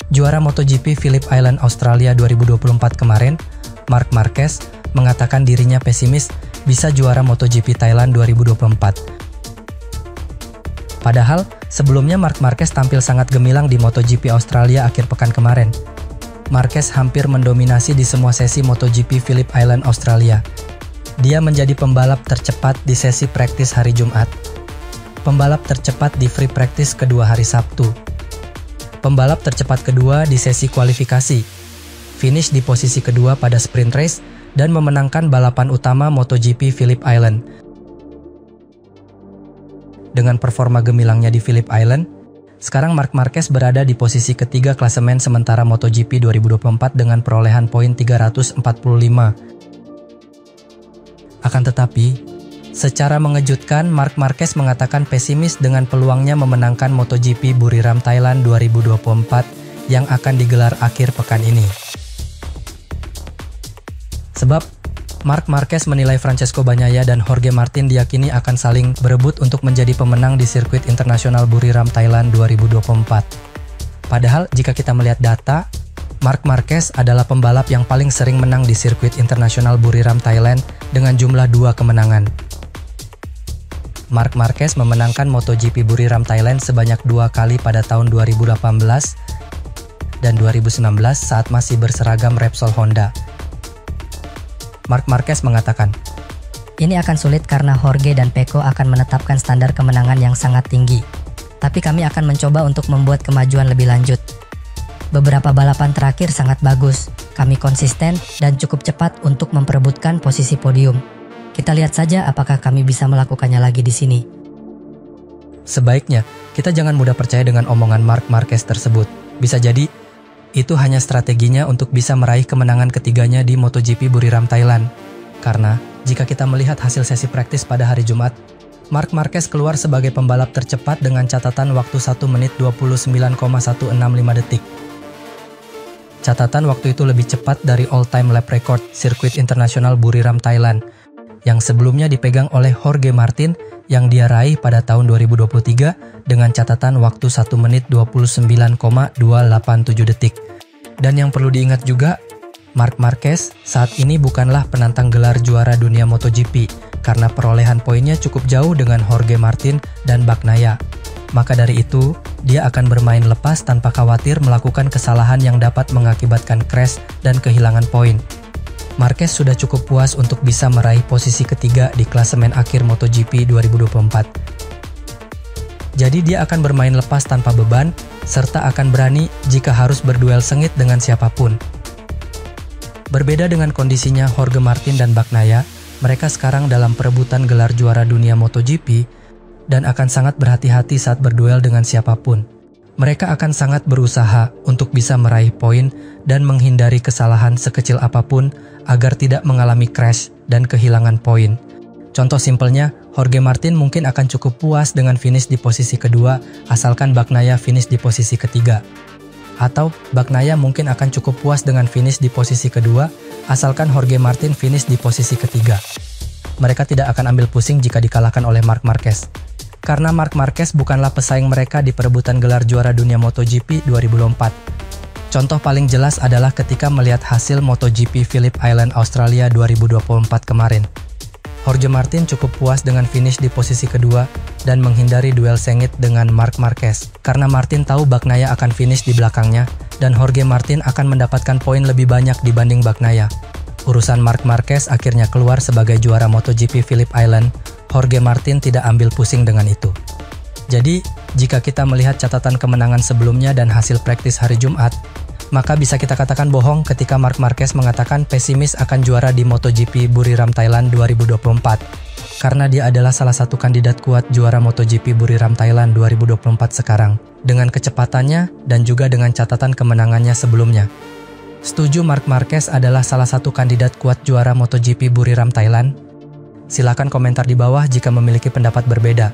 Juara MotoGP Phillip Island Australia 2024 kemarin, Marc Marquez mengatakan dirinya pesimis bisa juara MotoGP Thailand 2024. Padahal, sebelumnya Marc Marquez tampil sangat gemilang di MotoGP Australia akhir pekan kemarin. Marquez hampir mendominasi di semua sesi MotoGP Phillip Island Australia. Dia menjadi pembalap tercepat di sesi praktis hari Jumat, pembalap tercepat di free practice kedua hari Sabtu, pembalap tercepat kedua di sesi kualifikasi, finish di posisi kedua pada sprint race, dan memenangkan balapan utama MotoGP Phillip Island. Dengan performa gemilangnya di Phillip Island, sekarang Marc Marquez berada di posisi ketiga klasemen sementara MotoGP 2024 dengan perolehan poin 345. Akan tetapi, secara mengejutkan Marc Marquez mengatakan pesimis dengan peluangnya memenangkan MotoGP Buriram Thailand 2024 yang akan digelar akhir pekan ini. Sebab, Marc Marquez menilai Francesco Bagnaia dan Jorge Martin diyakini akan saling berebut untuk menjadi pemenang di sirkuit internasional Buriram Thailand 2024. Padahal jika kita melihat data, Marc Marquez adalah pembalap yang paling sering menang di sirkuit internasional Buriram Thailand dengan jumlah 2 kemenangan. Marc Marquez memenangkan MotoGP Buriram Thailand sebanyak 2 kali pada tahun 2018 dan 2019 saat masih berseragam Repsol Honda. Marc Marquez mengatakan, "Ini akan sulit karena Jorge dan Pecco akan menetapkan standar kemenangan yang sangat tinggi. Tapi kami akan mencoba untuk membuat kemajuan lebih lanjut. Beberapa balapan terakhir sangat bagus. Kami konsisten dan cukup cepat untuk memperebutkan posisi podium. Kita lihat saja apakah kami bisa melakukannya lagi di sini." Sebaiknya, kita jangan mudah percaya dengan omongan Marc Marquez tersebut. Bisa jadi, itu hanya strateginya untuk bisa meraih kemenangan ketiganya di MotoGP Buriram Thailand. Karena, jika kita melihat hasil sesi praktis pada hari Jumat, Marc Marquez keluar sebagai pembalap tercepat dengan catatan waktu 1 menit 29,165 detik. Catatan waktu itu lebih cepat dari all-time lap record sirkuit internasional Buriram Thailand, yang sebelumnya dipegang oleh Jorge Martin yang dia raih pada tahun 2023 dengan catatan waktu 1 menit 29,287 detik. Dan yang perlu diingat juga, Marc Marquez saat ini bukanlah penantang gelar juara dunia MotoGP karena perolehan poinnya cukup jauh dengan Jorge Martin dan Bagnaia. Maka dari itu, dia akan bermain lepas tanpa khawatir melakukan kesalahan yang dapat mengakibatkan crash dan kehilangan poin. Marquez sudah cukup puas untuk bisa meraih posisi ketiga di klasemen akhir MotoGP 2024. Jadi dia akan bermain lepas tanpa beban, serta akan berani jika harus berduel sengit dengan siapapun. Berbeda dengan kondisinya Jorge Martin dan Bagnaia, mereka sekarang dalam perebutan gelar juara dunia MotoGP dan akan sangat berhati-hati saat berduel dengan siapapun. Mereka akan sangat berusaha untuk bisa meraih poin dan menghindari kesalahan sekecil apapun agar tidak mengalami crash dan kehilangan poin. Contoh simpelnya, Jorge Martin mungkin akan cukup puas dengan finish di posisi kedua asalkan Bagnaia finish di posisi ketiga. Atau Bagnaia mungkin akan cukup puas dengan finish di posisi kedua asalkan Jorge Martin finish di posisi ketiga. Mereka tidak akan ambil pusing jika dikalahkan oleh Marc Marquez. Karena Marc Marquez bukanlah pesaing mereka di perebutan gelar juara dunia MotoGP 2024. Contoh paling jelas adalah ketika melihat hasil MotoGP Phillip Island Australia 2024 kemarin. Jorge Martin cukup puas dengan finish di posisi kedua dan menghindari duel sengit dengan Marc Marquez. Karena Martin tahu Bagnaia akan finish di belakangnya dan Jorge Martin akan mendapatkan poin lebih banyak dibanding Bagnaia. Urusan Marc Marquez akhirnya keluar sebagai juara MotoGP Phillip Island. Jorge Martin tidak ambil pusing dengan itu. Jadi, jika kita melihat catatan kemenangan sebelumnya dan hasil praktis hari Jumat, maka bisa kita katakan bohong ketika Marc Marquez mengatakan pesimis akan juara di MotoGP Buriram Thailand 2024. Karena dia adalah salah satu kandidat kuat juara MotoGP Buriram Thailand 2024 sekarang, dengan kecepatannya dan juga dengan catatan kemenangannya sebelumnya. Setuju Marc Marquez adalah salah satu kandidat kuat juara MotoGP Buriram Thailand? Silakan komentar di bawah jika memiliki pendapat berbeda.